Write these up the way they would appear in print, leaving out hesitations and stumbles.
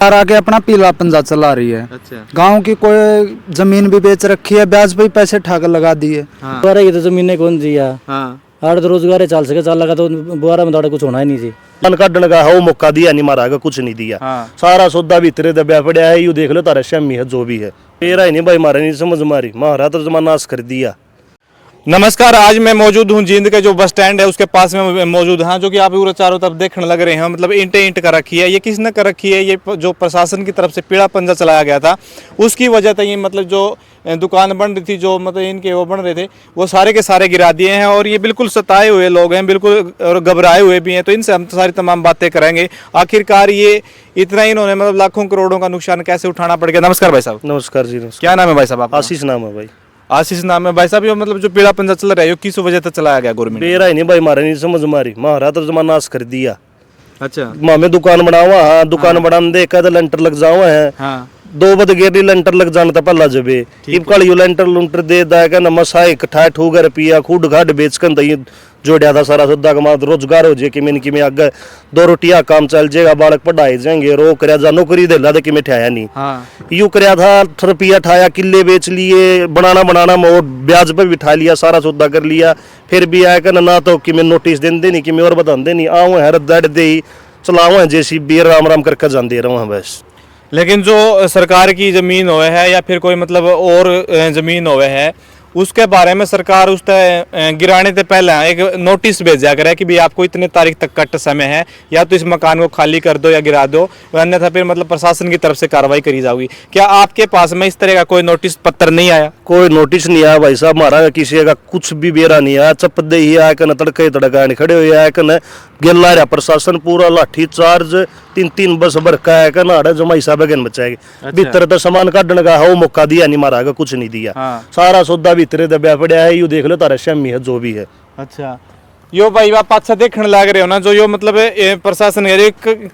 आके अपना पीला पंजा चला रही है। अच्छा। गांव की कोई जमीन भी बेच रखी है, ब्याज पे पैसे ठग लगा दिए। हाँ। बुआरा की तो जमीन कौन दिया। हाँ। आड़ तो रोजगार चल सके चल लगा तो बुआरा में कुछ होना ही नहीं थी। मन काटने का हो मौका दिया नहीं, मारा कुछ नहीं दिया। हाँ। सारा सौदा भीतरे दबा पड़ा है। यू देख लो तारा शमी है जो भी है, मेरा ही नहीं भाई, मारा नहीं समझ मारी, मारा तो जमाना नाश कर दिया। नमस्कार, आज मैं मौजूद हूँ जींद के जो बस स्टैंड है उसके पास में मौजूद हाँ, जो कि आप पूरे चारों तरफ देखने लग रहे हैं। मतलब ईंट कर रखी है। ये किसने कर रखी है? ये जो प्रशासन की तरफ से पीला पंजा चलाया गया था उसकी वजह से ये मतलब जो दुकान बन रही थी, जो मतलब इनके वो बन रहे थे, वो सारे के सारे गिरा दिए हैं। और ये बिल्कुल सताए हुए लोग हैं, बिल्कुल और घबराए हुए भी हैं। तो इनसे हम सारी तमाम बातें करेंगे। आखिरकार ये इतना ही इन्होंने मतलब लाखों करोड़ों का नुकसान कैसे उठाना पड़ गया। नमस्कार भाई साहब। नमस्कार जी। नमस्कार। क्या नाम है भाई साहब आपका? आशीष नाम है भाई। आशीष नाम है भाई साहब। ये मतलब जो पीला पंजा चल रहा है किस वजह से चलाया गया गवर्नमेंट? मेरा ही नहीं भाई, मारा नहीं समझ मारी, मारा तो जमाना नाश कर दिया। अच्छा। मैं दुकान बनावा, हाँ दुकान बनाने देखा तो लेंटर लग जावा है। हाँ। 2 बद गेरी लेंटर लग जाना था पहला जबे इब कल यू लेंटर लुंटर दे दाएगा न मसाई कठा ठूगर पिया खूड घाट बेच कर दई जोड़िया था सारा सुद्धा का मात्र रोजगार हो जे कि में आगे 2 रोटियां काम चल जाएगा, बालक पढ़ाई जाएंगे। रो करया जा नौकरी दे ला कि मैं ठहया नहीं। हाँ। यू करया था, रुपया ठाया, किले बेच लिए, बनाना और ब्याज पर बिठा लिया, सारा सौदा कर लिया। फिर भी आया कर ना तो कि मैं नोटिस देंदे नहीं कि मैं और बताते नहीं आओ है रद्द दे चलाओ जैसी भी राम राम करके जाते रहो बस। लेकिन जो सरकार की जमीन होवे है या फिर कोई मतलब और जमीन होवे है उसके बारे में सरकार उस गिराने से पहले एक नोटिस भेजा करे कि भाई आपको इतने तारीख तक कट समय है, या तो इस मकान को खाली कर दो या गिरा दो, अन्यथा फिर मतलब प्रशासन की तरफ से कार्रवाई करी जाएगी। क्या आपके पास में इस तरह का कोई नोटिस पत्र नहीं आया? कोई नोटिस नहीं आया भाई साहब, हमारा किसी का कुछ भी बेरा नहीं आया। चपदे ही आया कन तड़के तड़का खड़े हुए आया कन गिल्ला रहा प्रशासन पूरा लाठी चार्ज 3 बस बरका है कन आड़े जमाई साहब गन बचाएगी। अच्छा। भीतर तो सामान काटने का हो मौका दिया नहीं, मारा का कुछ नहीं दिया। हाँ। सारा सौदा भीतरे दबा पड़ा है। यू देख लो तारा शमी है जो भी है। अच्छा। यो भाई आप अच्छा देखने लग रहे हो ना, जो यो मतलब प्रशासन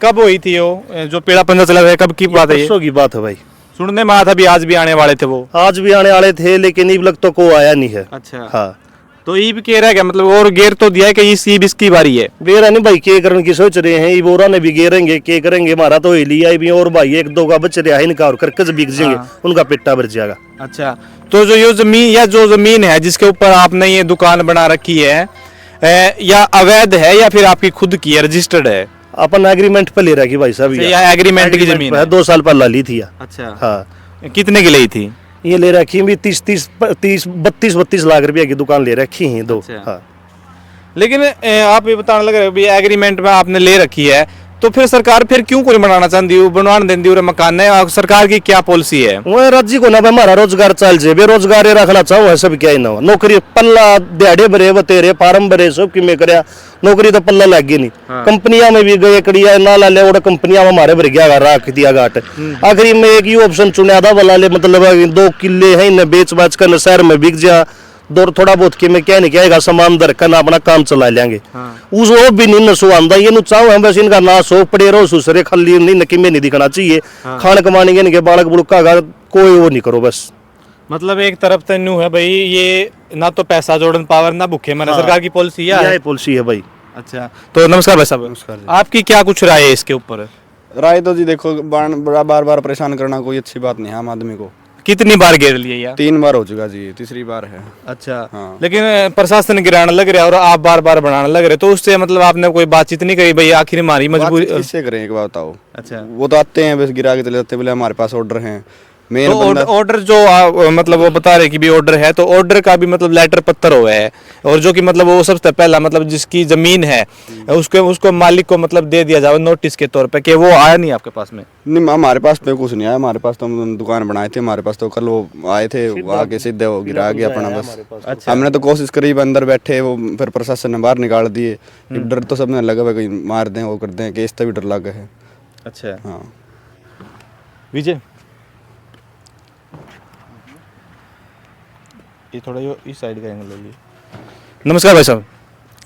कब हुई थी यो जो पीला पंजा चला था, कब की बात है? परसों की बात है भाई। सुनने में आया था भी आज भी आने वाले थे वो। आज भी आने वाले थे लेकिन ईब लग तो को आया नहीं है। अच्छा। हाँ। तो ईब कह रहा है क्या मतलब, और गेर तो दिया है कि इस ईब इसकी बारी है? बेरा नहीं भाई, के करने की सोच रहे हैं। बोरा ने भी गेरेंगे, के करेंगे, हमारा तो ही लिया भी। और भाई 1-2 का बच रहा है इनका, और करके बिक जाएंगे। हाँ। उनका पेटा भर जाएगा। अच्छा। तो जो ये जमीन या जो जमीन है जिसके ऊपर आपने ये दुकान बना रखी है, या अवैध है या फिर आपकी खुद की है, रजिस्टर्ड है? अपन एग्रीमेंट पे ले रखी भाई साहब। या एग्रीमेंट की जमीन है? 2 साल पहले ली थी। अच्छा। हाँ। कितने की ली थी? ये ले रखी भी 32 लाख रुपया की दुकान ले रखी है 2। अच्छा। हाँ। लेकिन आप ये बताने लग रहे हो भी एग्रीमेंट में आपने ले रखी है, तो फिर सरकार फिर क्यों कोई बनाना चाहती है, बनवाने देती है मकान है? सरकार की क्या पॉलिसी है? वो राज्य को ना भाई हमारा रोजगार चल जाए, बेरोजगार रखना चाहो सब क्या ही ना हो। नौकरी पल्ला दिहाड़े भरे बतेरे फार्म भरे सब कि मैं करया, नौकरी तो पल्ला लग गई नहीं। हाँ। कंपनियां में भी गए कड़िया नाला ले और कंपनियां में हमारे भर गया राख दिया घाट। आखिरी में एक ही ऑप्शन चुना था वाला ले, मतलब 2 किले है न बेच बाच कर शहर में बिक जा, दौर थोड़ा बहुत कि मैं क्या नहीं कहेगा सामान दर करना अपना काम चला लेंगे। हाँ। उस वो भी नहीं नसो आंदा ये चाहो हम बस इनका ना सो पड़े रहो सुसरे खाली नहीं नकी में नहीं दिखना चाहिए। हाँ। खान कमाने के इनके बालक बुड़का का कोई वो नहीं करो बस। मतलब एक तरफ तो न्यू है भाई, ये ना तो पैसा जोड़न पावर ना भूखे मरे। हाँ। सरकार की पॉलिसी है। यही पॉलिसी है भाई। अच्छा। तो नमस्कार भाई साहब, आपकी क्या कुछ राय है इसके ऊपर? राय तो जी देखो, बार बार परेशान करना कोई अच्छी बात नहीं है आम आदमी को। कितनी बार घेर लिए यार? 3 बार हो चुका जी, तीसरी बार है। अच्छा। हाँ। लेकिन प्रशासन गिराने लग रहा है और आप बार बार बनाने लग रहे, तो उससे मतलब आपने कोई बातचीत नहीं करी भाई आखिर हमारी मजबूरी? बात किससे करें एक बात बताओ। अच्छा। वो तो आते हैं बस गिरा के चले जाते, बोले हमारे पास ऑर्डर हैं। मेन तो बंदा ऑर्डर जो मतलब वो बता रहे कि भी ऑर्डर है, तो ऑर्डर का भी मतलब लेटर पत्र हुआ है, और जो कि मतलब वो सबसे पहला मतलब जिसकी जमीन है उसको मालिक को मतलब दे दिया जाए नोटिस के तौर पे, कि वो आया नहीं आपके पास में? नहीं, हमारे पास पे कुछ नहीं आया। हमारे पास तो हम दुकान बनाए थे, हमारे पास तो कल वो आए थे, वो आके सीधे वो गिरा गया अपना बस। अच्छा। हमने तो कोशिश करी, अंदर बैठे, वो फिर प्रशासन ने बाहर निकाल दिए। डर तो सबने लगा हुआ कहीं मार दें वो कर दें, केस तभी डर लगा है। अच्छा। हाँ। विजय ये थोड़ा इस साइड का एंगल ले लिए। नमस्कार भाई साहब।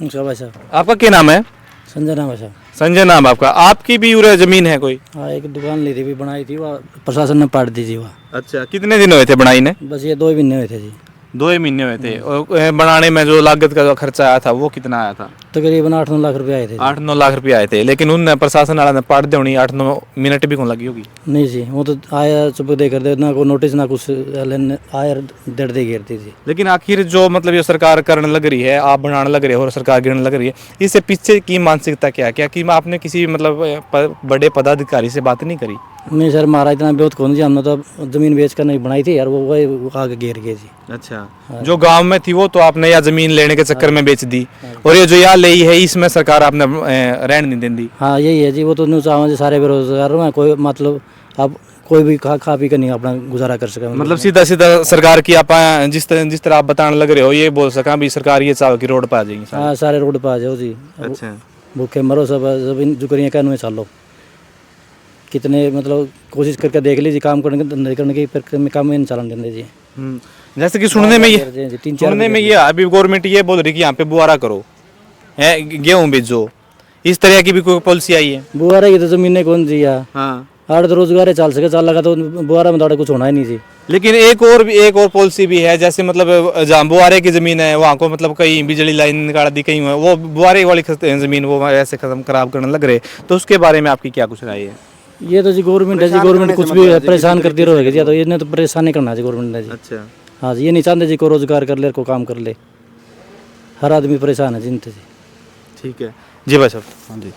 नमस्कार भाई साहब। आपका क्या नाम है? संजय नाम है साहब। संजय नाम आपका। आपकी भी उरे जमीन है कोई? हाँ, एक दुकान ली थी भी बनाई थी, वह प्रशासन ने पाट दी थी वह। अच्छा। कितने दिन हुए थे बनाई ने? बस ये 2 ही महीने हुए थे जी। 2 ही महीने हुए थे। और बनाने में जो लागत का जो खर्चा आया था वो कितना आया था? तकरीबन 8-9 लाख रुपए आए थे। 8-9 लाख रुपये आए थे, लेकिन उन प्रशासन वाला ने पाट दे होनी 8-9 मिनट भी कौन लगी होगी? नहीं जी, वो तो आया चुप दे कर दे, ना कोई नोटिस ना कुछ, आया डेढ़ दे घेरती थी। लेकिन आखिर जो मतलब ये सरकार करने लग रही है, आप बनाने लग रहे हो और सरकार गिरने लग रही है, इससे पीछे की मानसिकता क्या क्या कि आपने किसी मतलब बड़े पदाधिकारी से बात नहीं करी? नहीं सर, हमारा इतना बहुत कौन जी, हमने तो जमीन बेच कर नहीं बनाई थी यार, वो आगे घेर गए जी। अच्छा, जो गांव में थी वो तो आपने या जमीन लेने के चक्कर में बेच दी, और ये जो यहाँ ले है इसमें सरकार आपने रहन नहीं देती। हाँ यही है जी, वो तो न्यूज जी सारे बेरोजगार हैं, कोई मतलब अब कोई भी खा पी कर नहीं अपना गुजारा कर सका। मतलब सीधा सीधा सरकार की आप जिस तरह आप बताने लग रहे हो ये बोल सका भी सरकार ये चाहो कि रोड पर आ जाएगी? हाँ सारे रोड पर आ जाओ जी। अच्छा, भूखे मरो सब इन जो करिए कानून चालो, कितने मतलब कोशिश करके देख लीजिए काम करने के धंधे करने की, पर काम में चलन देंगे जी। जैसे कि सुनने में ये अभी गवर्नमेंट ये बोल रही कि यहाँ पे बुआरा करो, है गेहूं बीजो, इस तरह की भी कोई पॉलिसी आई है? बुआरा की तो जमीन कौन जी यार, हाँ, आड़ तो रोजगार चल सके, चल लगा तो बुआरा में कुछ होना ही नहीं जी। लेकिन एक और पॉलिसी भी है, जैसे मतलब जहाँ बुआरे की जमीन है वहाँ को मतलब कहीं बिजली लाइन निकाल दी, कहीं वो बुआरे वाली जमीन वो ऐसे खत्म खराब करने लग रहे, तो उसके बारे में आपकी क्या कुछ राय है? ये तो जी गवर्नमेंट है जी, गवर्नमेंट कुछ भी परेशान करती रहेगी जी, तो इन्हें तो परेशान नहीं करना जी गवर्नमेंट ने जी। अच्छा, हाँ जी, ये नहीं चाहते जी को रोजगार कर ले, को काम कर ले, हर आदमी परेशान है जिनसे जी। ठीक है जी भाई साहब। हाँ जी,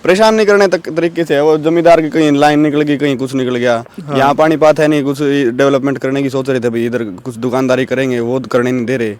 परेशान नहीं करने तक तरीके से है वो। जमींदार की कहीं लाइन निकल गई, कहीं कुछ निकल गया। यहाँ पानी पात है नहीं, कुछ डेवलपमेंट करने की सोच रहे थे भाई, इधर कुछ दुकानदारी करेंगे, वो करने नहीं दे रहे।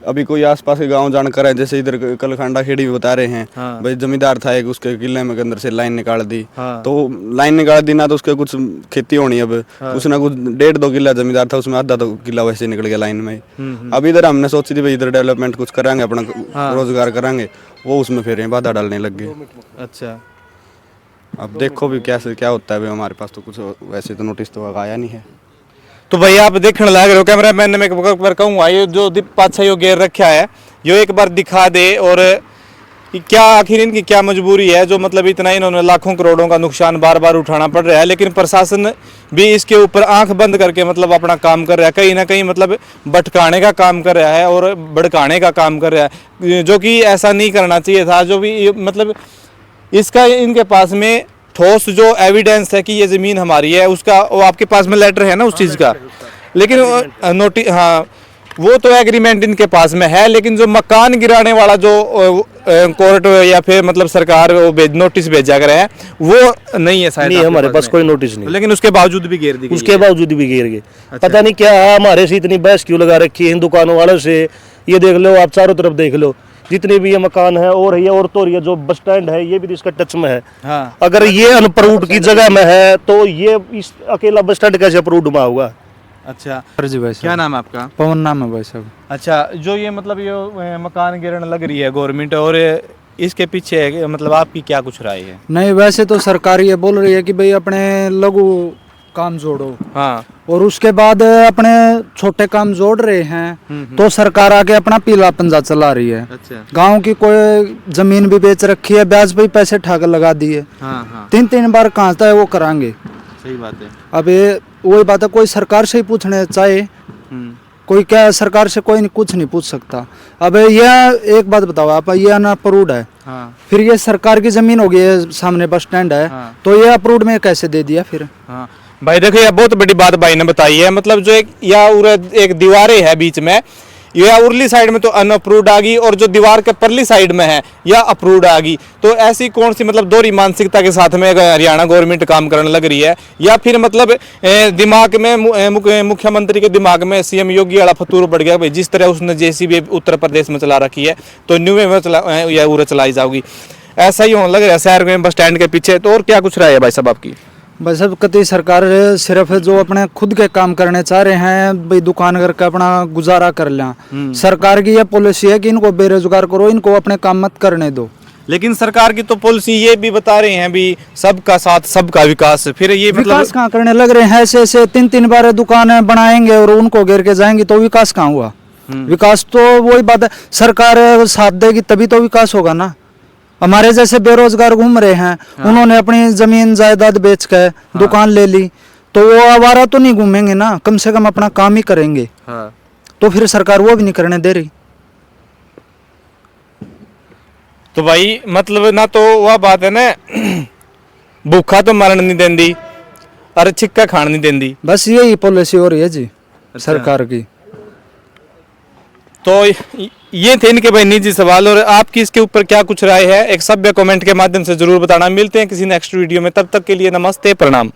अभी कोई आसपास के गांव जानकर है, जैसे इधर कलखांडा खेड़ी में बता रहे हैं भाई, जमींदार था एक, उसके किले में अंदर से लाइन निकाल दी। तो लाइन निकाल दी ना तो उसके कुछ खेती होनी, अब उसने कुछ 1.5-2 किला जमींदार था, उसमें आधा 2 किला वैसे निकल गया लाइन में। अब इधर हमने सोची थी भाई इधर डेवलपमेंट कुछ कराएंगे, अपना रोजगार कराएंगे, वो उसमें फिर बाधा डालने लग गए। अच्छा, अब देखो भी कैसे क्या होता है भाई, हमारे पास तो कुछ वैसे तो नोटिस तो आया नहीं है। तो भाई आप देखने लग रहे हो, कैमरा मैन ने मैं एक बार कहूँगा ये जो पाछा यो गेर रखा है यो एक बार दिखा दे, और क्या आखिर इनकी क्या मजबूरी है जो मतलब इतना इन्होंने लाखों करोड़ों का नुकसान बार बार उठाना पड़ रहा है, लेकिन प्रशासन भी इसके ऊपर आंख बंद करके मतलब अपना काम कर रहा है, कहीं ना कहीं मतलब भटकाने का काम कर रहा है और भड़काने का काम कर रहा है, जो कि ऐसा नहीं करना चाहिए था। जो भी मतलब इसका इनके पास में ठोस जो एविडेंस है कि ये ज़मीन हमारी है, उसका वो आपके पास में लेटर है ना उस चीज़ का, लेकिन नोटिस, हाँ वो तो एग्रीमेंट इनके पास में है, लेकिन जो मकान गिराने वाला जो कोर्ट या फिर मतलब सरकार वो नोटिस भेजा कर है वो नहीं है शायद। नहीं, हमारे पास कोई नोटिस नहीं, लेकिन उसके बावजूद भी घेर दी गई, उसके बावजूद भी घेर गए। पता नहीं क्या है, हमारे से इतनी बहस क्यों लगा रखी है इन दुकानों वालों से। ये देख लो आप, चारों तरफ देख लो, जितने भी ये मकान है और ये और तो ये जो बस स्टैंड है ये भी इसका टच में है। हाँ। अगर ये अनअप्रूव्ड की जगह में है तो ये इस अकेला बस स्टैंड कैसे अप्रूव्ड में होगा? अच्छा, जी भाई क्या साहब, नाम है आपका? पवन नाम है भाई साहब। अच्छा, जो ये मतलब ये मकान गिरने लग रही है गवर्नमेंट, और इसके पीछे मतलब आपकी क्या कुछ राय है? नहीं, वैसे तो सरकार ये बोल रही है कि भाई अपने लघु काम जोड़ो, हाँ, और उसके बाद अपने छोटे काम जोड़ रहे हैं, तो सरकार आके अपना पीला पंजा चला रही है। अच्छा, गांव की कोई जमीन भी बेच रखी है, ब्याज पे पैसे ठाकर लगा दिए, हाँ हाँ 3-3 बार कहाँ है वो कराएंगे। सही बात है। अब ये वही बात है, कोई सरकार से ही पूछने चाहे, कोई क्या सरकार से कोई कुछ नहीं पूछ सकता। अब ये एक बात बताओ आप, ये अनअप्रूव्ड है, हाँ, फिर ये सरकार की जमीन होगी, ये सामने बस स्टैंड है, हाँ, तो ये अप्रूव्ड में कैसे दे दिया फिर? हाँ भाई देखो, ये बहुत बड़ी बात भाई ने बताई है। मतलब जो एक दीवारें है बीच में, यह उरली साइड में तो अनअप्रूव्ड आ गई, और जो दीवार के परली साइड में है यह अप्रूव्ड आ गई। तो ऐसी कौन सी मतलब दोहरी मानसिकता के साथ में हरियाणा गवर्नमेंट काम करने लग रही है, या फिर मतलब दिमाग में मुख्यमंत्री के दिमाग में सीएम योगी वाला फतूर बढ़ गया भाई, जिस तरह उसने जेसीबी उत्तर प्रदेश में चला रखी है तो न्यू में या उरे चलाई जाओगी, ऐसा ही होने लग रहा है शहर में बस स्टैंड के पीछे। तो और क्या कुछ रहा है भाई साहब आपकी? बस अब कतई सरकार सिर्फ जो अपने खुद के काम करने चाह रहे हैं भाई, दुकान करके अपना गुजारा कर लें। सरकार की यह पॉलिसी है कि इनको बेरोजगार करो, इनको अपने काम मत करने दो। लेकिन सरकार की तो पॉलिसी ये भी बता रहे हैं भी सबका साथ सबका विकास, फिर ये मतलब विकास कहाँ करने लग रहे हैं? ऐसे ऐसे 3-3 बार दुकान बनाएंगे और उनको घेर के जाएंगे, तो विकास कहाँ हुआ? विकास तो वही बात है, सरकार साथ देगी तभी तो विकास होगा ना। हमारे जैसे बेरोजगार घूम रहे हैं, उन्होंने अपनी जमीन जायदाद बेच के दुकान ले ली, तो वो आवारा तो नहीं घूमेंगे ना, कम से कम अपना काम ही करेंगे। तो फिर सरकार वो भी नहीं करने दे रही। तो भाई मतलब ना तो वह बात है ना भूखा तो मरण नहीं देंदी और छिक्का खान नहीं देंदी। बस यही पॉलिसी हो रही है जी सरकार की। तो ये थे इनके भाई निजी सवाल, और आपकी इसके ऊपर क्या कुछ राय है एक सभ्य कमेंट के माध्यम से जरूर बताना। मिलते हैं किसी नेक्स्ट वीडियो में, तब तक के लिए नमस्ते प्रणाम।